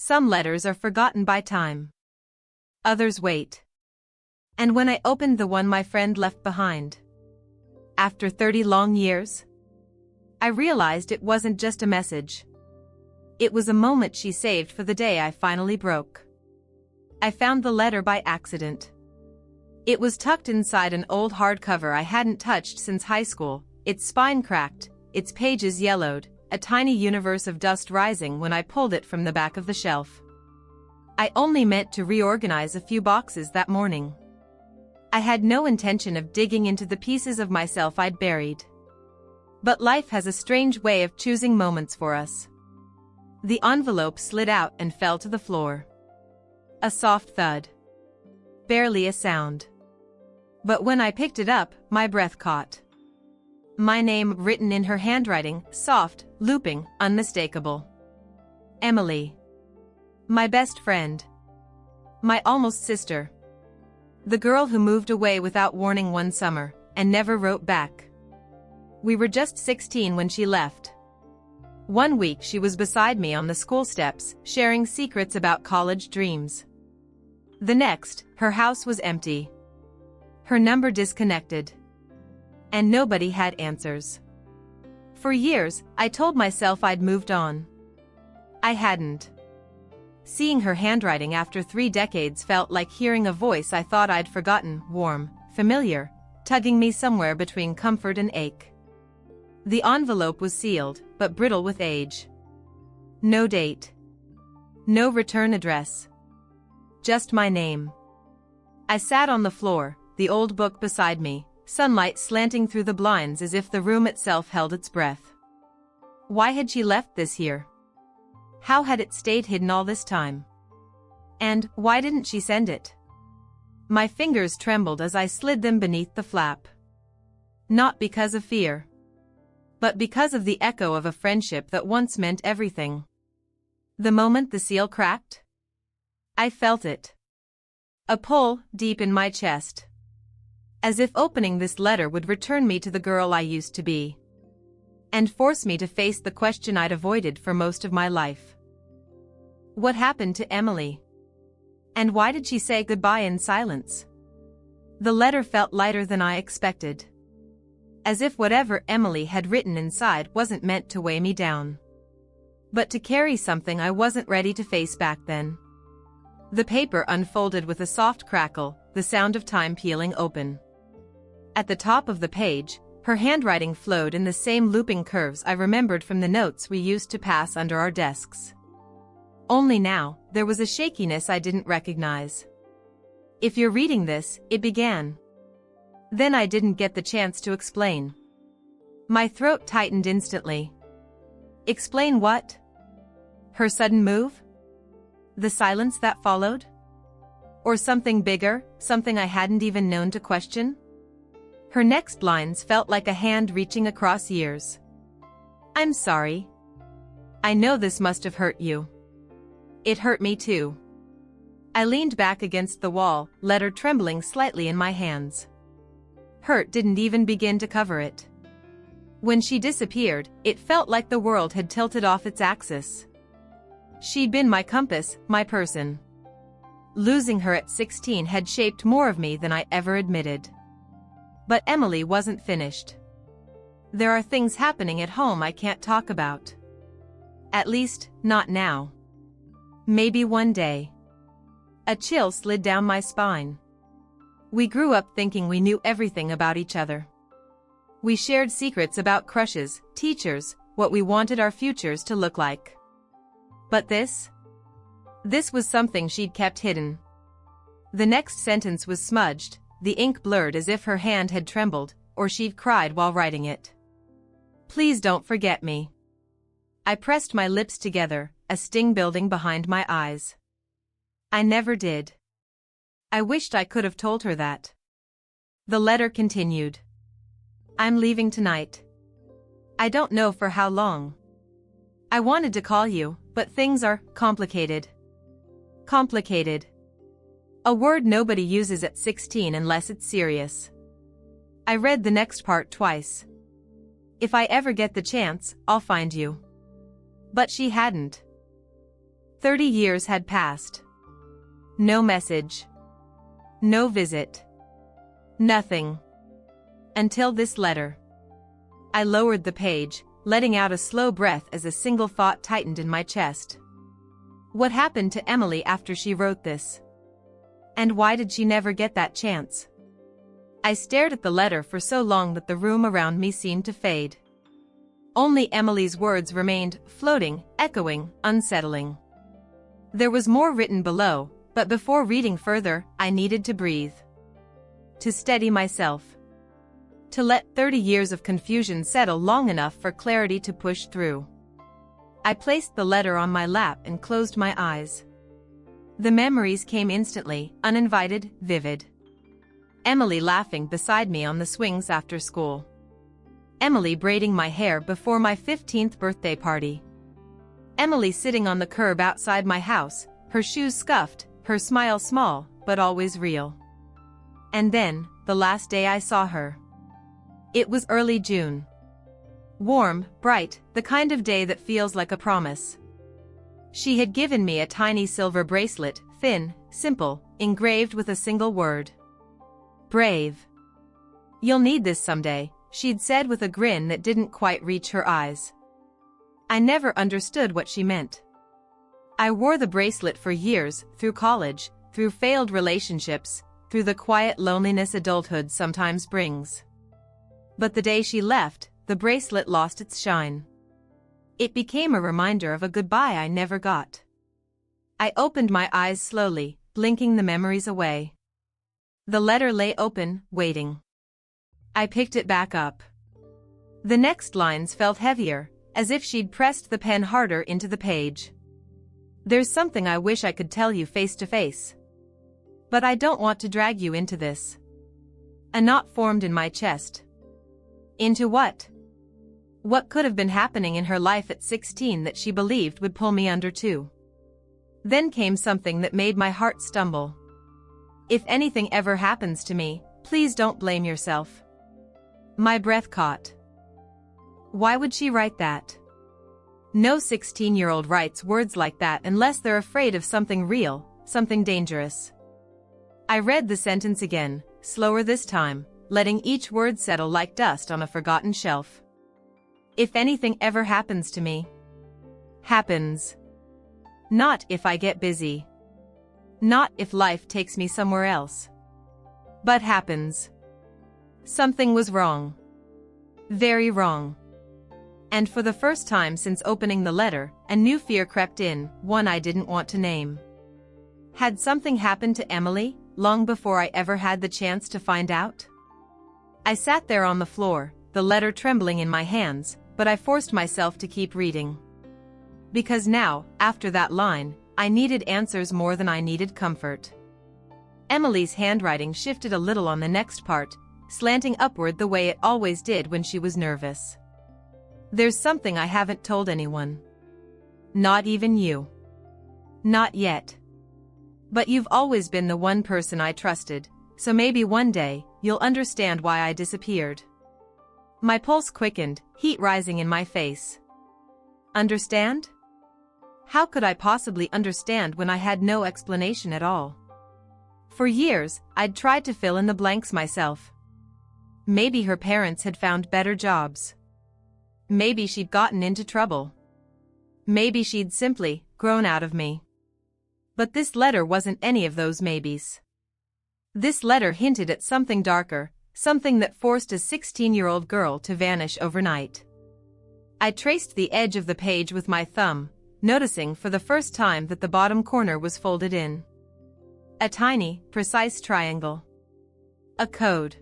Some letters are forgotten by time. Others wait. And when I opened the one my friend left behind, after 30 long years, I realized it wasn't just a message. It was a moment she saved for the day I finally broke. I found the letter by accident. It was tucked inside an old hardcover I hadn't touched since high school, its spine cracked, its pages yellowed, a tiny universe of dust rising when I pulled it from the back of the shelf. I only meant to reorganize a few boxes that morning. I had no intention of digging into the pieces of myself I'd buried. But life has a strange way of choosing moments for us. The envelope slid out and fell to the floor. A soft thud. Barely a sound. But when I picked it up, my breath caught. My name written in her handwriting, soft, looping, unmistakable. Emily. My best friend. My almost sister. The girl who moved away without warning one summer, and never wrote back. We were just 16 when she left. One week she was beside me on the school steps, sharing secrets about college dreams. The next, her house was empty. Her number disconnected. And nobody had answers. For years, I told myself I'd moved on. I hadn't. Seeing her handwriting after 3 decades felt like hearing a voice I thought I'd forgotten, warm, familiar, tugging me somewhere between comfort and ache. The envelope was sealed, but brittle with age. No date. No return address. Just my name. I sat on the floor, the old book beside me, sunlight slanting through the blinds as if the room itself held its breath. Why had she left this here? How had it stayed hidden all this time? And why didn't she send it? My fingers trembled as I slid them beneath the flap. Not because of fear, but because of the echo of a friendship that once meant everything. The moment the seal cracked, I felt it. A pull deep in my chest. As if opening this letter would return me to the girl I used to be. And force me to face the question I'd avoided for most of my life. What happened to Emily? And why did she say goodbye in silence? The letter felt lighter than I expected. As if whatever Emily had written inside wasn't meant to weigh me down. But to carry something I wasn't ready to face back then. The paper unfolded with a soft crackle, the sound of time peeling open. At the top of the page, her handwriting flowed in the same looping curves I remembered from the notes we used to pass under our desks. Only now, there was a shakiness I didn't recognize. If you're reading this, it began. Then I didn't get the chance to explain. My throat tightened instantly. Explain what? Her sudden move? The silence that followed? Or something bigger, something I hadn't even known to question? Her next lines felt like a hand reaching across years. I'm sorry. I know this must have hurt you. It hurt me too. I leaned back against the wall, letter trembling slightly in my hands. Hurt didn't even begin to cover it. When she disappeared, it felt like the world had tilted off its axis. She'd been my compass, my person. Losing her at 16 had shaped more of me than I ever admitted. But Emily wasn't finished. There are things happening at home I can't talk about. At least, not now. Maybe one day. A chill slid down my spine. We grew up thinking we knew everything about each other. We shared secrets about crushes, teachers, what we wanted our futures to look like. But this was something she'd kept hidden. The next sentence was smudged, the ink blurred as if her hand had trembled, or she'd cried while writing it. Please don't forget me. I pressed my lips together, a sting building behind my eyes. I never did. I wished I could have told her that. The letter continued. I'm leaving tonight. I don't know for how long. I wanted to call you, but things are complicated. Complicated. A word nobody uses at 16 unless it's serious. I read the next part twice. If I ever get the chance, I'll find you. But she hadn't. 30 years had passed. No message. No visit. Nothing. Until this letter. I lowered the page, letting out a slow breath as a single thought tightened in my chest. What happened to Emily after she wrote this? And why did she never get that chance? I stared at the letter for so long that the room around me seemed to fade. Only Emily's words remained, floating, echoing, unsettling. There was more written below, but before reading further, I needed to breathe. To steady myself. To let 30 years of confusion settle long enough for clarity to push through. I placed the letter on my lap and closed my eyes. The memories came instantly, uninvited, vivid. Emily laughing beside me on the swings after school. Emily braiding my hair before my 15th birthday party. Emily sitting on the curb outside my house, her shoes scuffed, her smile small, but always real. And then, the last day I saw her. It was early June. Warm, bright, the kind of day that feels like a promise. She had given me a tiny silver bracelet, thin, simple, engraved with a single word. Brave. You'll need this someday, she'd said with a grin that didn't quite reach her eyes. I never understood what she meant. I wore the bracelet for years, through college, through failed relationships, through the quiet loneliness adulthood sometimes brings. But the day she left, the bracelet lost its shine. It became a reminder of a goodbye I never got. I opened my eyes slowly, blinking the memories away. The letter lay open, waiting. I picked it back up. The next lines felt heavier, as if she'd pressed the pen harder into the page. There's something I wish I could tell you face to face. But I don't want to drag you into this. A knot formed in my chest. Into what? What could have been happening in her life at 16 that she believed would pull me under too? Then came something that made my heart stumble. If anything ever happens to me, please don't blame yourself. My breath caught. Why would she write that? No 16-year-old writes words like that unless they're afraid of something real, something dangerous. I read the sentence again, slower this time, letting each word settle like dust on a forgotten shelf. If anything ever happens to me. Happens. Not if I get busy. Not if life takes me somewhere else. But happens. Something was wrong. Very wrong. And for the first time since opening the letter, a new fear crept in, one I didn't want to name. Had something happened to Emily, long before I ever had the chance to find out? I sat there on the floor, the letter trembling in my hands, but I forced myself to keep reading. Because now, after that line, I needed answers more than I needed comfort. Emily's handwriting shifted a little on the next part, slanting upward the way it always did when she was nervous. There's something I haven't told anyone. Not even you. Not yet. But you've always been the one person I trusted, so maybe one day, you'll understand why I disappeared. My pulse quickened, heat rising in my face. Understand? How could I possibly understand when I had no explanation at all? For years, I'd tried to fill in the blanks myself. Maybe her parents had found better jobs. Maybe she'd gotten into trouble. Maybe she'd simply grown out of me. But this letter wasn't any of those maybes. This letter hinted at something darker, something that forced a 16-year-old girl to vanish overnight. I traced the edge of the page with my thumb, noticing for the first time that the bottom corner was folded in. A tiny, precise triangle. A code.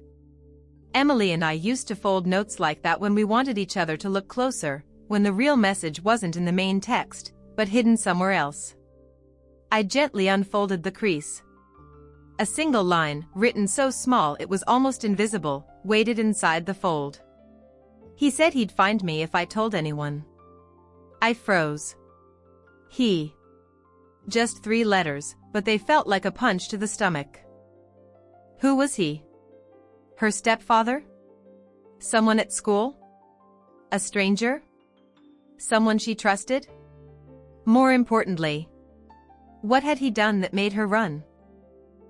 Emily and I used to fold notes like that when we wanted each other to look closer, when the real message wasn't in the main text, but hidden somewhere else. I gently unfolded the crease. A single line, written so small it was almost invisible, waited inside the fold. He said he'd find me if I told anyone. I froze. He. Just 3 letters, but they felt like a punch to the stomach. Who was he? Her stepfather? Someone at school? A stranger? Someone she trusted? More importantly, What had he done that made her run?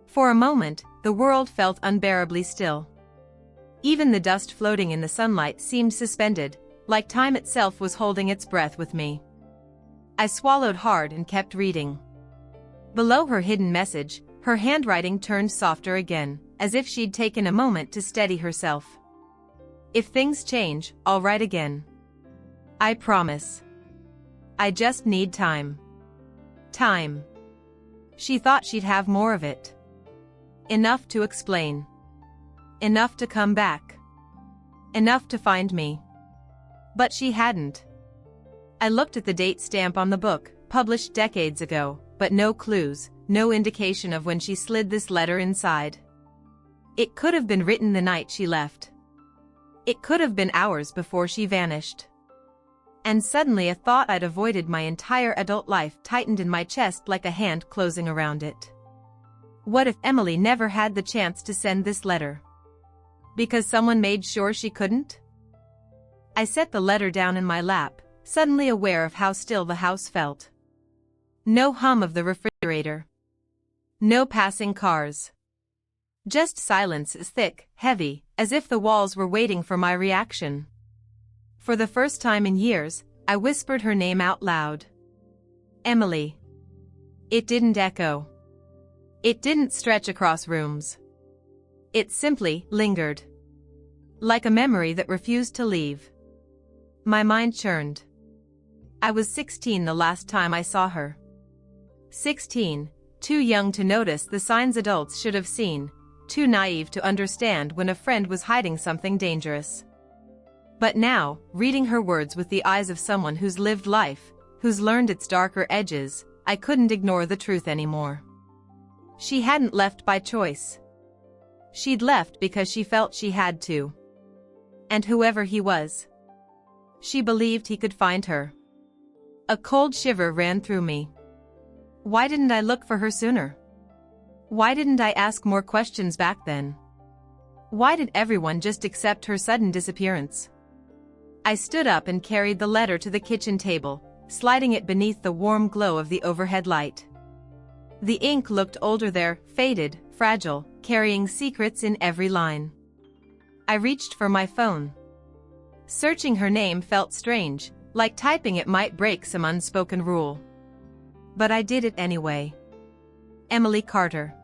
For a moment, the world felt unbearably still. Even the dust floating in the sunlight seemed suspended, like time itself was holding its breath with me. I swallowed hard and kept reading. Below her hidden message, her handwriting turned softer again, as if she'd taken a moment to steady herself. If things change, I'll write again. I promise. I just need time. Time. She thought she'd have more of it. Enough to explain. Enough to come back. Enough to find me. But she hadn't. I looked at the date stamp on the book, published decades ago, but no clues, no indication of when she slid this letter inside. It could have been written the night she left. It could have been hours before she vanished. And suddenly a thought I'd avoided my entire adult life tightened in my chest like a hand closing around it. What if Emily never had the chance to send this letter? Because someone made sure she couldn't? I set the letter down in my lap, suddenly aware of how still the house felt. No hum of the refrigerator. No passing cars. Just silence as thick, heavy, as if the walls were waiting for my reaction. For the first time in years, I whispered her name out loud. Emily. It didn't echo. It didn't stretch across rooms. It simply lingered. Like a memory that refused to leave. My mind churned. I was 16 the last time I saw her. 16, too young to notice the signs adults should have seen, too naive to understand when a friend was hiding something dangerous. But now, reading her words with the eyes of someone who's lived life, who's learned its darker edges, I couldn't ignore the truth anymore. She hadn't left by choice. She'd left because she felt she had to. And whoever he was, she believed he could find her. A cold shiver ran through me. Why didn't I look for her sooner? Why didn't I ask more questions back then? Why did everyone just accept her sudden disappearance? I stood up and carried the letter to the kitchen table, sliding it beneath the warm glow of the overhead light. The ink looked older there, faded, fragile, carrying secrets in every line. I reached for my phone. Searching her name felt strange, like typing it might break some unspoken rule. But I did it anyway. Emily Carter.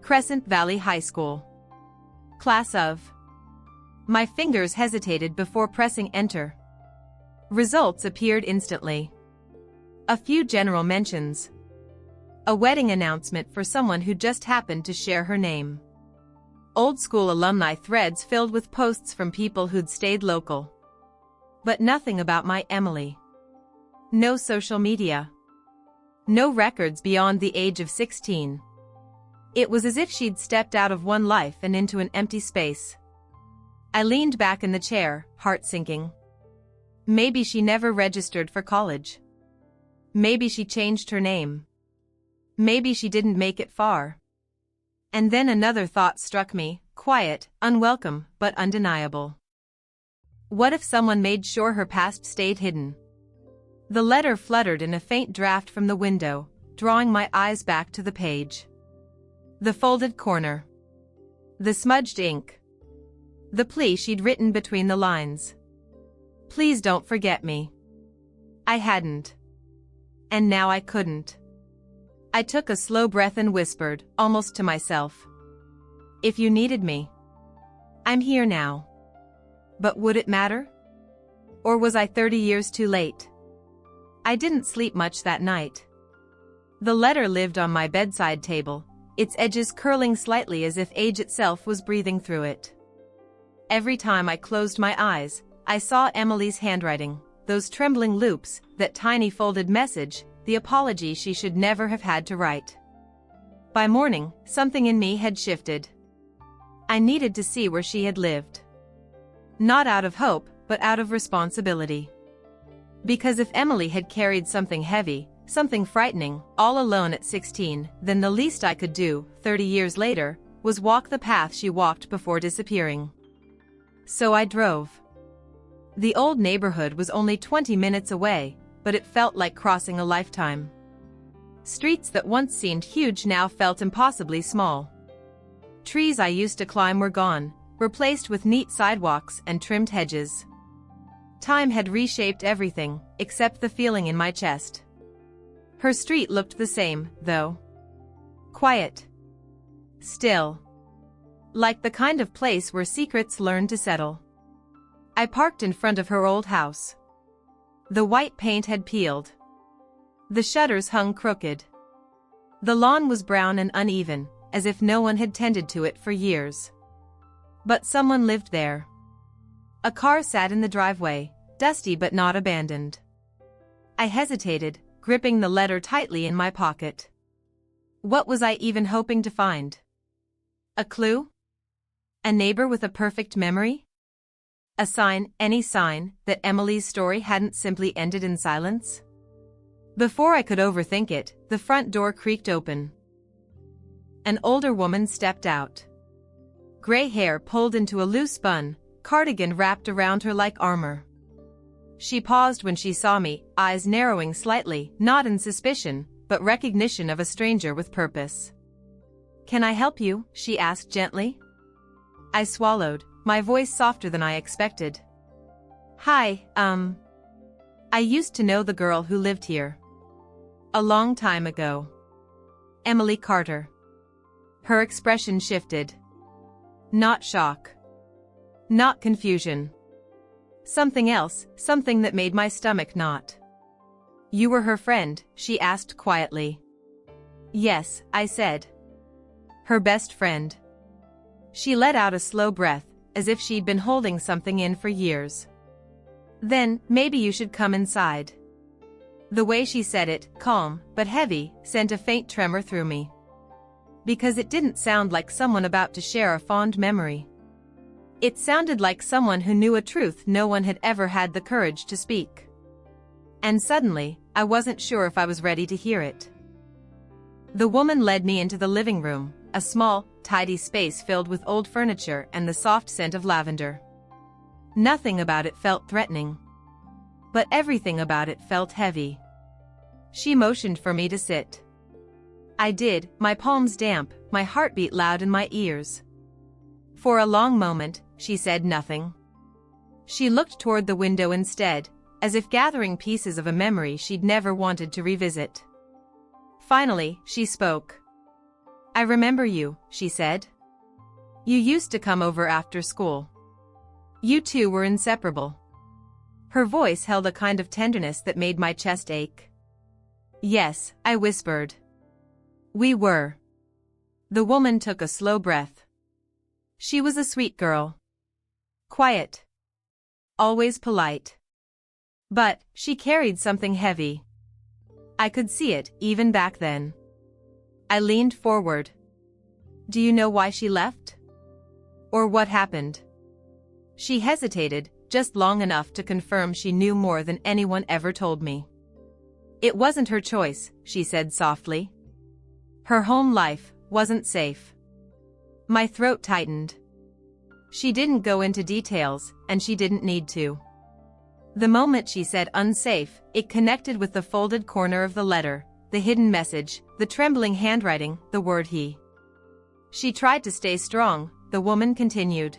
Crescent Valley High School. Class of. My fingers hesitated before pressing enter. Results appeared instantly. A few general mentions. A wedding announcement for someone who just happened to share her name. Old school alumni threads filled with posts from people who'd stayed local. But nothing about my Emily. No social media. No records beyond the age of 16. It was as if she'd stepped out of one life and into an empty space. I leaned back in the chair, heart sinking. Maybe she never registered for college. Maybe she changed her name. Maybe she didn't make it far. And then another thought struck me, quiet, unwelcome, but undeniable. What if someone made sure her past stayed hidden? The letter fluttered in a faint draft from the window, drawing my eyes back to the page. The folded corner. The smudged ink. The plea she'd written between the lines. Please don't forget me. I hadn't. And now I couldn't. I took a slow breath and whispered, almost to myself. If you needed me. I'm here now. But would it matter? Or was I 30 years too late? I didn't sleep much that night. The letter lived on my bedside table, its edges curling slightly as if age itself was breathing through it. Every time I closed my eyes, I saw Emily's handwriting, those trembling loops, that tiny folded message, the apology she should never have had to write. By morning, something in me had shifted. I needed to see where she had lived. Not out of hope, but out of responsibility. Because if Emily had carried something heavy, something frightening, all alone at 16, then the least I could do, 30 years later, was walk the path she walked before disappearing. So I drove. The old neighborhood was only 20 minutes away, but it felt like crossing a lifetime. Streets that once seemed huge now felt impossibly small. Trees I used to climb were gone, replaced with neat sidewalks and trimmed hedges. Time had reshaped everything, except the feeling in my chest. Her street looked the same, though. Quiet. Still. Like the kind of place where secrets learn to settle. I parked in front of her old house. The white paint had peeled. The shutters hung crooked. The lawn was brown and uneven, as if no one had tended to it for years. But someone lived there. A car sat in the driveway, dusty but not abandoned. I hesitated, gripping the letter tightly in my pocket. What was I even hoping to find? A clue? A neighbor with a perfect memory? A sign, any sign, that Emily's story hadn't simply ended in silence? Before I could overthink it, the front door creaked open. An older woman stepped out. Gray hair pulled into a loose bun, cardigan wrapped around her like armor. She paused when she saw me, eyes narrowing slightly, not in suspicion, but recognition of a stranger with purpose. "Can I help you?" she asked gently. I swallowed, my voice softer than I expected. "Hi, I used to know the girl who lived here. A long time ago. Emily Carter." Her expression shifted. Not shock. Not confusion. Something else, something that made my stomach knot. "You were her friend?" she asked quietly. "Yes," I said. "Her best friend." She let out a slow breath, as if she'd been holding something in for years. "Then, maybe you should come inside." The way she said it, calm but heavy, sent a faint tremor through me. Because it didn't sound like someone about to share a fond memory. It sounded like someone who knew a truth no one had ever had the courage to speak. And suddenly, I wasn't sure if I was ready to hear it. The woman led me into the living room, a small, tidy space filled with old furniture and the soft scent of lavender. Nothing about it felt threatening. But everything about it felt heavy. She motioned for me to sit. I did, my palms damp, my heartbeat loud in my ears. For a long moment, she said nothing. She looked toward the window instead, as if gathering pieces of a memory she'd never wanted to revisit. Finally, she spoke. "I remember you," she said. "You used to come over after school. You two were inseparable." Her voice held a kind of tenderness that made my chest ache. "Yes," I whispered. "We were." The woman took a slow breath. She was a sweet girl. Quiet. Always polite. But she carried something heavy. I could see it, even back then. I leaned forward. "Do you know why she left? Or what happened?" She hesitated, just long enough to confirm she knew more than anyone ever told me. "It wasn't her choice," she said softly. "Her home life wasn't safe." My throat tightened. She didn't go into details, and she didn't need to. The moment she said unsafe, it connected with the folded corner of the letter, the hidden message, the trembling handwriting, the word he. She tried to stay strong, the woman continued.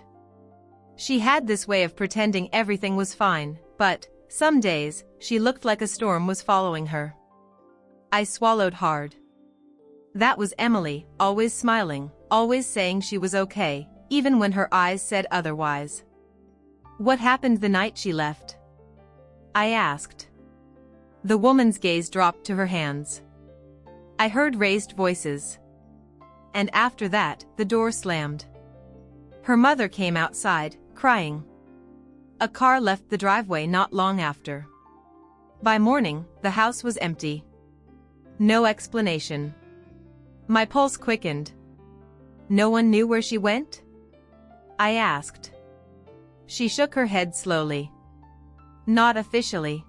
She had this way of pretending everything was fine, but, some days, she looked like a storm was following her. I swallowed hard. That was Emily, always smiling, always saying she was okay, even when her eyes said otherwise. "What happened the night she left?" I asked. The woman's gaze dropped to her hands. I heard raised voices. And after that, the door slammed. Her mother came outside, crying. A car left the driveway not long after. By morning, the house was empty. No explanation. My pulse quickened. "No one knew where she went?" I asked. She shook her head slowly. "Not officially.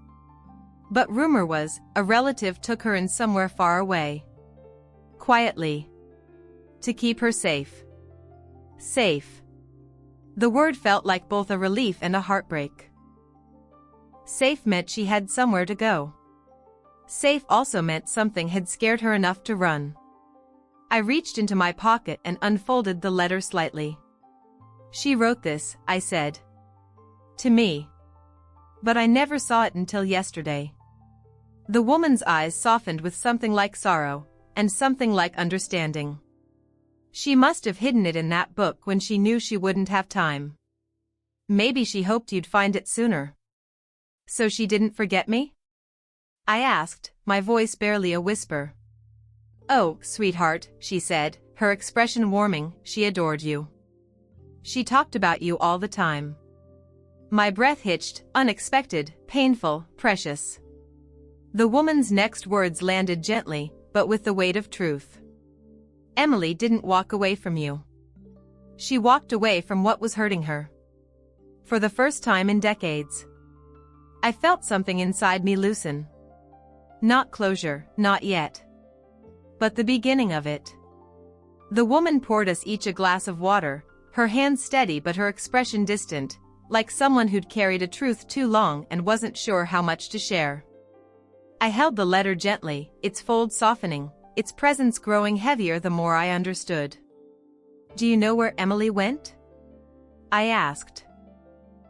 But rumor was, a relative took her in somewhere far away. Quietly. To keep her safe." Safe. The word felt like both a relief and a heartbreak. Safe meant she had somewhere to go. Safe also meant something had scared her enough to run. I reached into my pocket and unfolded the letter slightly. She wrote this, I said. To me. But I never saw it until yesterday. The woman's eyes softened with something like sorrow, and something like understanding. She must have hidden it in that book when she knew she wouldn't have time. Maybe she hoped you'd find it sooner. So she didn't forget me? I asked, my voice barely a whisper. Oh, sweetheart, she said, her expression warming, she adored you. She talked about you all the time. My breath hitched, unexpected, painful, precious. The woman's next words landed gently, but with the weight of truth. Emily didn't walk away from you. She walked away from what was hurting her. For the first time in decades. I felt something inside me loosen. Not closure, not yet. But the beginning of it. The woman poured us each a glass of water, her hands steady but her expression distant, like someone who'd carried a truth too long and wasn't sure how much to share. I held the letter gently, its fold softening, its presence growing heavier the more I understood. Do you know where Emily went? I asked.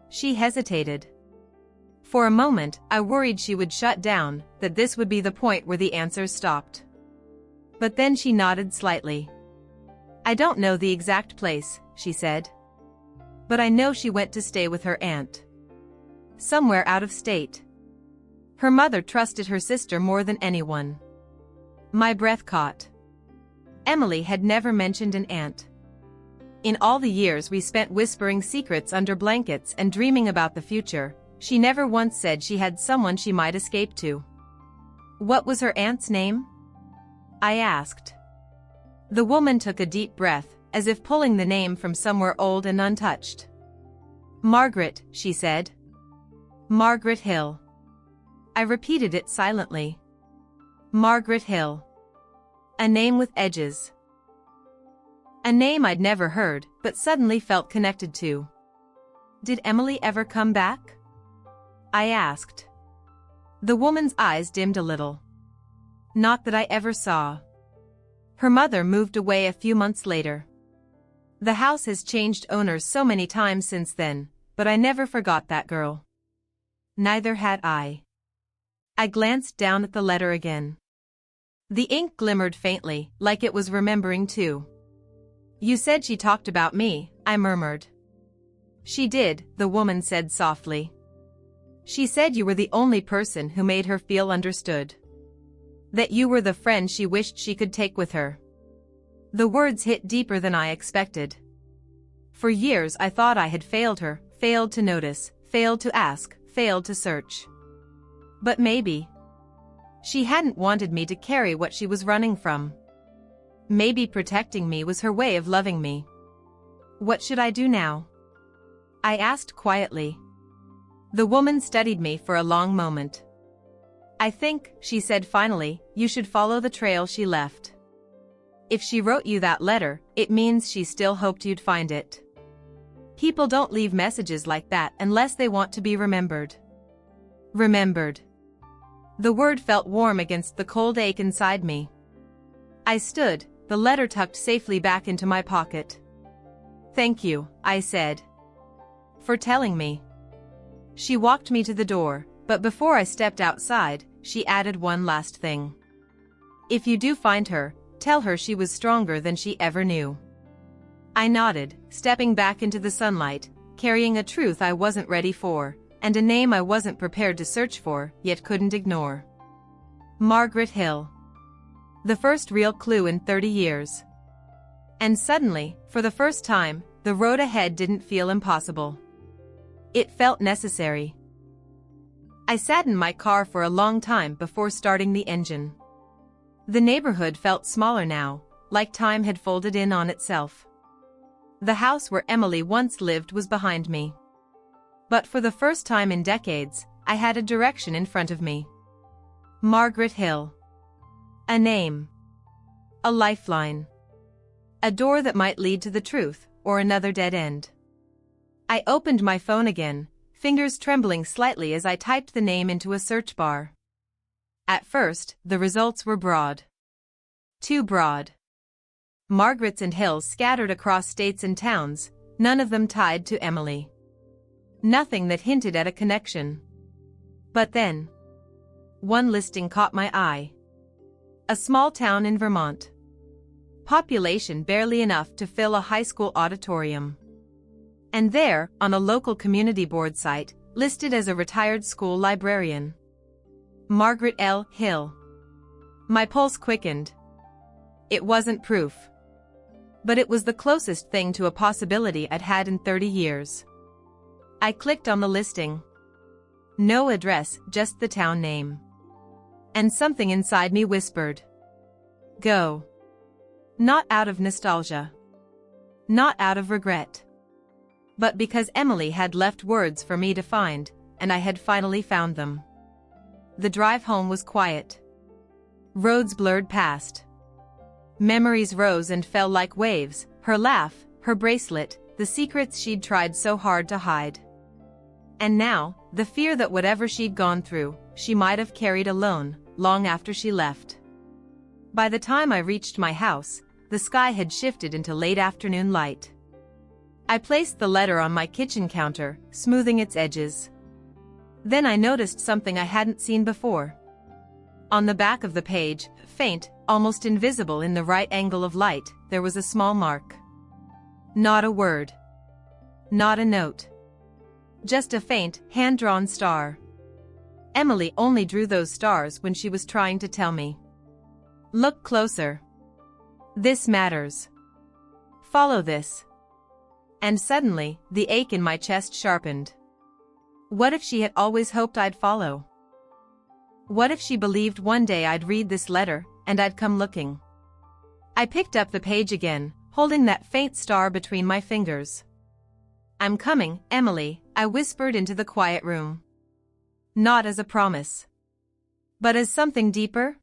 She hesitated. For a moment, I worried she would shut down, that this would be the point where the answers stopped. But then she nodded slightly. I don't know the exact place, she said. But I know she went to stay with her aunt. Somewhere out of state. Her mother trusted her sister more than anyone. My breath caught. Emily had never mentioned an aunt. In all the years we spent whispering secrets under blankets and dreaming about the future, she never once said she had someone she might escape to. What was her aunt's name? I asked. The woman took a deep breath, as if pulling the name from somewhere old and untouched. Margaret, she said. Margaret Hill. I repeated it silently. Margaret Hill. A name with edges. A name I'd never heard, but suddenly felt connected to. Did Emily ever come back? I asked. The woman's eyes dimmed a little. Not that I ever saw. Her mother moved away a few months later. The house has changed owners so many times since then, but I never forgot that girl. Neither had I. I glanced down at the letter again. The ink glimmered faintly, like it was remembering too. You said she talked about me, I murmured. She did, the woman said softly. She said you were the only person who made her feel understood. That you were the friend she wished she could take with her. The words hit deeper than I expected. For years I thought I had failed her, failed to notice, failed to ask, failed to search. But maybe. She hadn't wanted me to carry what she was running from. Maybe protecting me was her way of loving me. What should I do now? I asked quietly. The woman studied me for a long moment. I think, she said finally, you should follow the trail she left. If she wrote you that letter, it means she still hoped you'd find it. People don't leave messages like that unless they want to be remembered. Remembered. The word felt warm against the cold ache inside me. I stood, the letter tucked safely back into my pocket. Thank you, I said. For telling me. She walked me to the door, but before I stepped outside, she added one last thing. If you do find her, tell her she was stronger than she ever knew. I nodded, stepping back into the sunlight, carrying a truth I wasn't ready for, and a name I wasn't prepared to search for, yet couldn't ignore. Margaret Hill. The first real clue in 30 years. And suddenly, for the first time, the road ahead didn't feel impossible. It felt necessary. I sat in my car for a long time before starting the engine. The neighborhood felt smaller now, like time had folded in on itself. The house where Emily once lived was behind me. But for the first time in decades, I had a direction in front of me. Margaret Hill. A name. A lifeline. A door that might lead to the truth, or another dead end. I opened my phone again, fingers trembling slightly as I typed the name into a search bar. At first, the results were broad. Too broad. Margarets and Hills scattered across states and towns, none of them tied to Emily. Nothing that hinted at a connection. But then, one listing caught my eye. A small town in Vermont. Population barely enough to fill a high school auditorium. And there, on a local community board site, listed as a retired school librarian. Margaret L. Hill. My pulse quickened. It wasn't proof. But it was the closest thing to a possibility I'd had in 30 years. I clicked on the listing. No address, just the town name. And something inside me whispered. Go. Not out of nostalgia. Not out of regret. But because Emily had left words for me to find, and I had finally found them. The drive home was quiet. Roads blurred past. Memories rose and fell like waves, her laugh, her bracelet, the secrets she'd tried so hard to hide. And now, the fear that whatever she'd gone through, she might have carried alone, long after she left. By the time I reached my house, the sky had shifted into late afternoon light. I placed the letter on my kitchen counter, smoothing its edges. Then I noticed something I hadn't seen before. On the back of the page, faint, almost invisible in the right angle of light, there was a small mark. Not a word. Not a note. Just a faint, hand-drawn star. Emily only drew those stars when she was trying to tell me. Look closer. This matters. Follow this. And suddenly, the ache in my chest sharpened. What if she had always hoped I'd follow? What if she believed one day I'd read this letter, and I'd come looking? I picked up the page again, holding that faint star between my fingers. I'm coming, Emily, I whispered into the quiet room. Not as a promise. But as something deeper?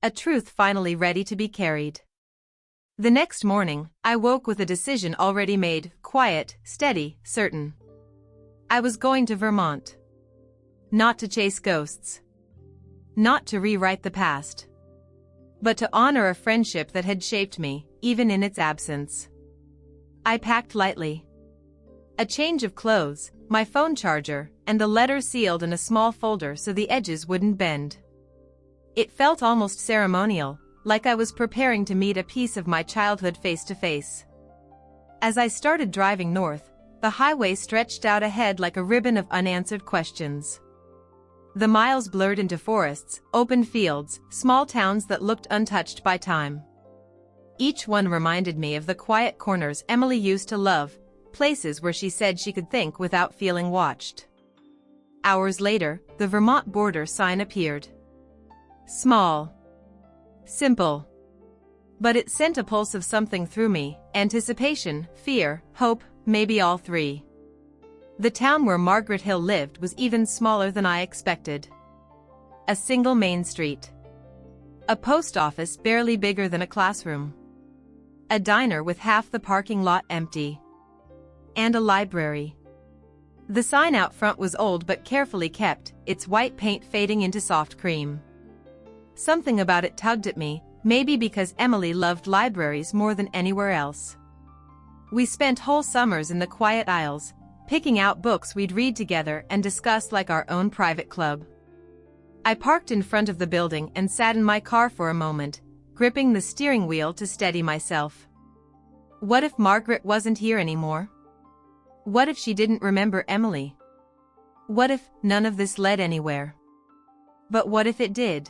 A truth finally ready to be carried. The next morning, I woke with a decision already made, quiet, steady, certain. I was going to Vermont. Not to chase ghosts. Not to rewrite the past. But to honor a friendship that had shaped me, even in its absence. I packed lightly. A change of clothes, my phone charger, and the letter sealed in a small folder so the edges wouldn't bend. It felt almost ceremonial, like I was preparing to meet a piece of my childhood face to face. As I started driving north, the highway stretched out ahead like a ribbon of unanswered questions. The miles blurred into forests, open fields, small towns that looked untouched by time. Each one reminded me of the quiet corners Emily used to love, places where she said she could think without feeling watched. Hours later, the Vermont border sign appeared. Small. Simple. But it sent a pulse of something through me, anticipation, fear, hope, maybe all three. The town where Margaret Hill lived was even smaller than I expected. A single main street. A post office barely bigger than a classroom. A diner with half the parking lot empty. And a library. The sign out front was old but carefully kept, its white paint fading into soft cream. Something about it tugged at me, maybe because Emily loved libraries more than anywhere else. We spent whole summers in the quiet aisles, picking out books we'd read together and discuss like our own private club. I parked in front of the building and sat in my car for a moment, gripping the steering wheel to steady myself. What if Margaret wasn't here anymore? What if she didn't remember Emily? What if none of this led anywhere? But what if it did?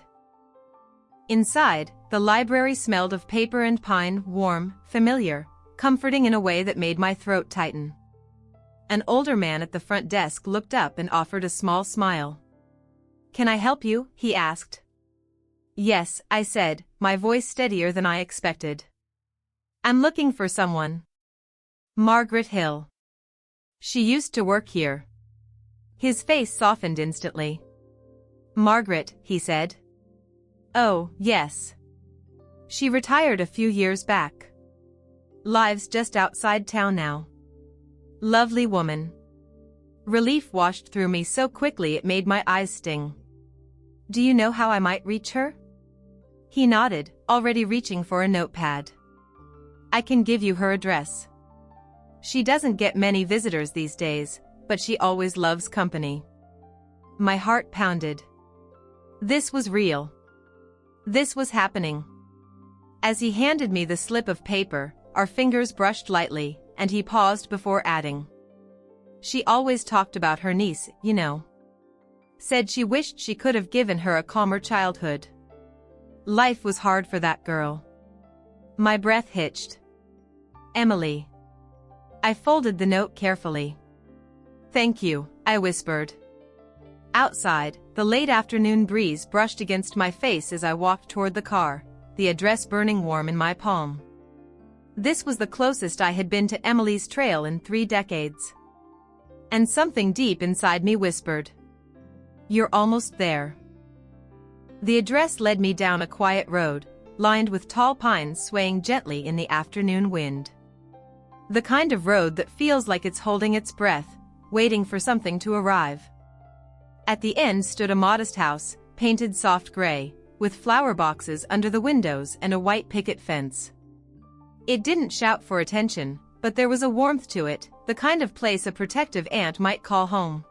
Inside, the library smelled of paper and pine, warm, familiar, comforting in a way that made my throat tighten. An older man at the front desk looked up and offered a small smile. "Can I help you?" he asked. "Yes," I said, my voice steadier than I expected. "I'm looking for someone." "Margaret Hill. She used to work here." His face softened instantly. "Margaret," he said. "Oh, yes. She retired a few years back. Lives just outside town now. Lovely woman." Relief washed through me so quickly it made my eyes sting. Do you know how I might reach her? He nodded, already reaching for a notepad. I can give you her address. She doesn't get many visitors these days, but she always loves company. My heart pounded. This was real. This was happening. As he handed me the slip of paper, our fingers brushed lightly, and he paused before adding. She always talked about her niece, you know. Said she wished she could have given her a calmer childhood. Life was hard for that girl. My breath hitched. Emily. I folded the note carefully. Thank you, I whispered. Outside, the late afternoon breeze brushed against my face as I walked toward the car, the address burning warm in my palm. This was the closest I had been to Emily's trail in 3 decades. And something deep inside me whispered. You're almost there. The address led me down a quiet road, lined with tall pines swaying gently in the afternoon wind. The kind of road that feels like it's holding its breath, waiting for something to arrive. At the end stood a modest house, painted soft gray, with flower boxes under the windows and a white picket fence. It didn't shout for attention, but there was a warmth to it, the kind of place a protective aunt might call home.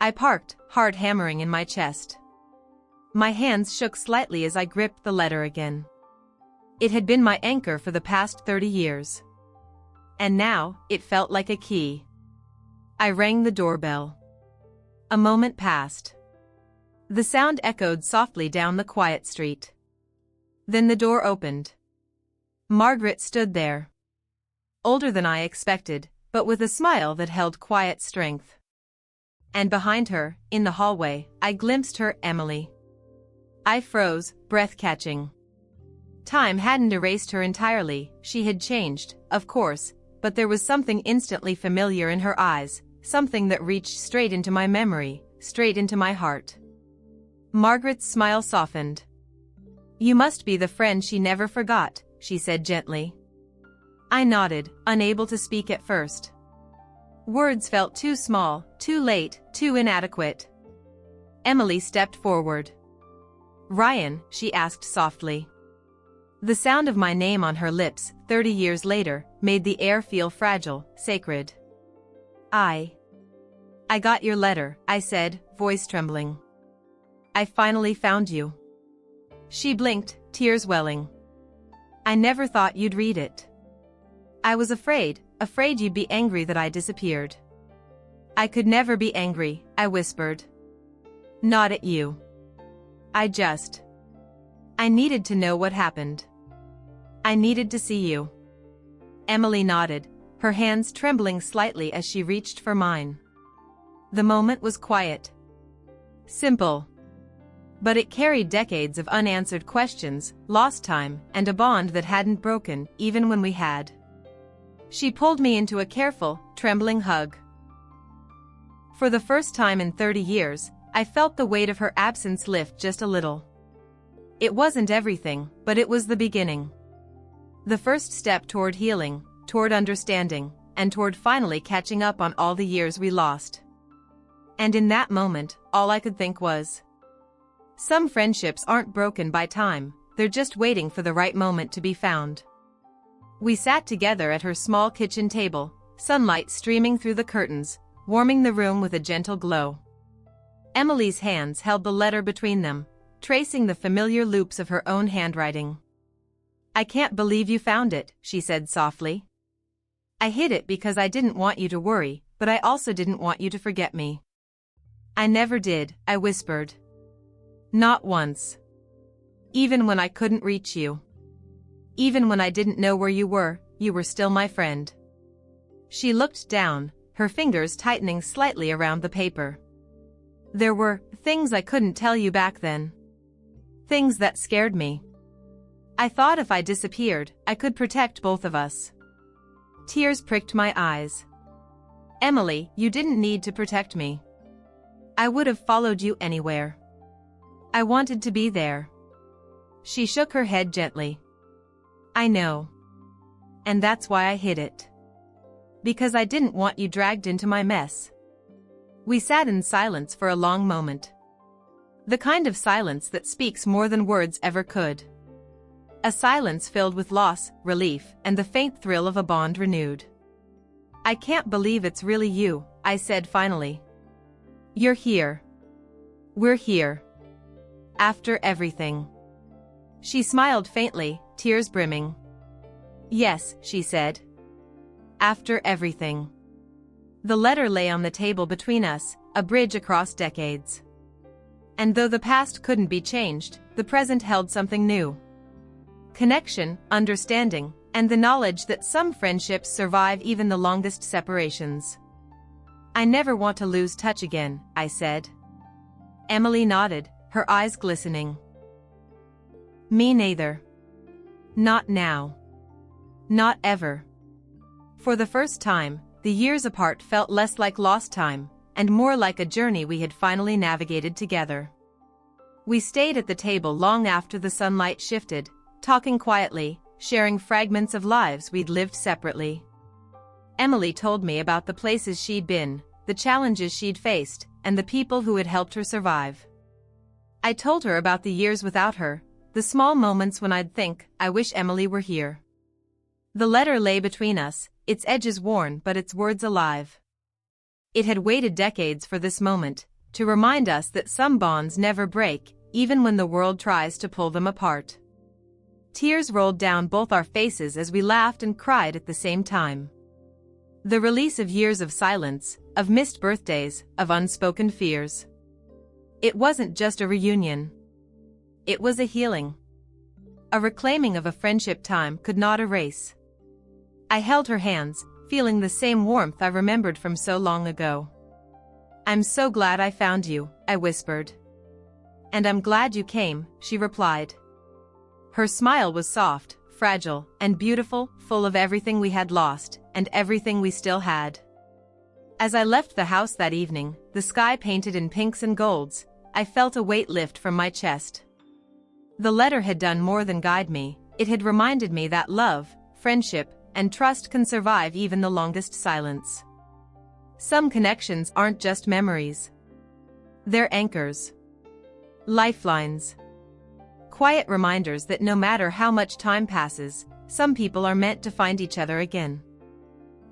I parked, heart hammering in my chest. My hands shook slightly as I gripped the letter again. It had been my anchor for the past 30 years. And now, it felt like a key. I rang the doorbell. A moment passed. The sound echoed softly down the quiet street. Then the door opened. Margaret stood there. Older than I expected, but with a smile that held quiet strength. And behind her, in the hallway, I glimpsed her, Emily. I froze, breath catching. Time hadn't erased her entirely, she had changed, of course, but there was something instantly familiar in her eyes, something that reached straight into my memory, straight into my heart. Margaret's smile softened. You must be the friend she never forgot, she said gently. I nodded, unable to speak at first. Words felt too small, too late, too inadequate. Emily stepped forward. Ryan, she asked softly. The sound of my name on her lips, 30 years later, made the air feel fragile, sacred. I got your letter, I said, voice trembling. I finally found you. She blinked, tears welling. I never thought you'd read it. I was afraid you'd be angry that I disappeared. I could never be angry, I whispered. Not at you. I needed to know what happened. I needed to see you. Emily nodded, her hands trembling slightly as she reached for mine. The moment was quiet. Simple. But it carried decades of unanswered questions, lost time, and a bond that hadn't broken, even when we had. She pulled me into a careful, trembling hug. For the first time in 30 years, I felt the weight of her absence lift just a little. It wasn't everything, but it was the beginning. The first step toward healing, toward understanding, and toward finally catching up on all the years we lost. And in that moment, all I could think was, some friendships aren't broken by time, they're just waiting for the right moment to be found. We sat together at her small kitchen table, sunlight streaming through the curtains, warming the room with a gentle glow. Emily's hands held the letter between them, tracing the familiar loops of her own handwriting. I can't believe you found it, she said softly. I hid it because I didn't want you to worry, but I also didn't want you to forget me. I never did, I whispered. Not once. Even when I couldn't reach you. Even when I didn't know where you were still my friend. She looked down, her fingers tightening slightly around the paper. There were things I couldn't tell you back then. Things that scared me. I thought if I disappeared, I could protect both of us. Tears pricked my eyes. Emily, you didn't need to protect me. I would have followed you anywhere. I wanted to be there. She shook her head gently. I know. And that's why I hid it. Because I didn't want you dragged into my mess. We sat in silence for a long moment. The kind of silence that speaks more than words ever could. A silence filled with loss, relief, and the faint thrill of a bond renewed. "I can't believe it's really you," I said finally. "You're here. We're here. After everything." She smiled faintly, tears brimming. "Yes," she said. "After everything." The letter lay on the table between us, a bridge across decades. And though the past couldn't be changed, the present held something new. Connection, understanding, and the knowledge that some friendships survive even the longest separations. "I never want to lose touch again," I said. Emily nodded, her eyes glistening. "Me neither. Not now. Not ever." For the first time, the years apart felt less like lost time, and more like a journey we had finally navigated together. We stayed at the table long after the sunlight shifted, talking quietly, sharing fragments of lives we'd lived separately. Emily told me about the places she'd been, the challenges she'd faced, and the people who had helped her survive. I told her about the years without her, the small moments when I'd think, "I wish Emily were here." The letter lay between us, its edges worn but its words alive. It had waited decades for this moment, to remind us that some bonds never break, even when the world tries to pull them apart. Tears rolled down both our faces as we laughed and cried at the same time. The release of years of silence, of missed birthdays, of unspoken fears. It wasn't just a reunion. It was a healing. A reclaiming of a friendship time could not erase. I held her hands, feeling the same warmth I remembered from so long ago. "I'm so glad I found you," I whispered. "And I'm glad you came," she replied. Her smile was soft, fragile, and beautiful, full of everything we had lost, and everything we still had. As I left the house that evening, the sky painted in pinks and golds, I felt a weight lift from my chest. The letter had done more than guide me, it had reminded me that love, friendship, and trust can survive even the longest silence. Some connections aren't just memories. They're anchors. Lifelines. Quiet reminders that no matter how much time passes, some people are meant to find each other again.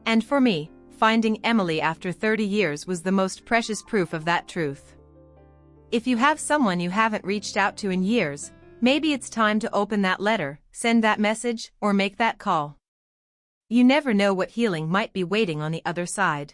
And for me, finding Emily after 30 years was the most precious proof of that truth. If you have someone you haven't reached out to in years, maybe it's time to open that letter, send that message, or make that call. You never know what healing might be waiting on the other side.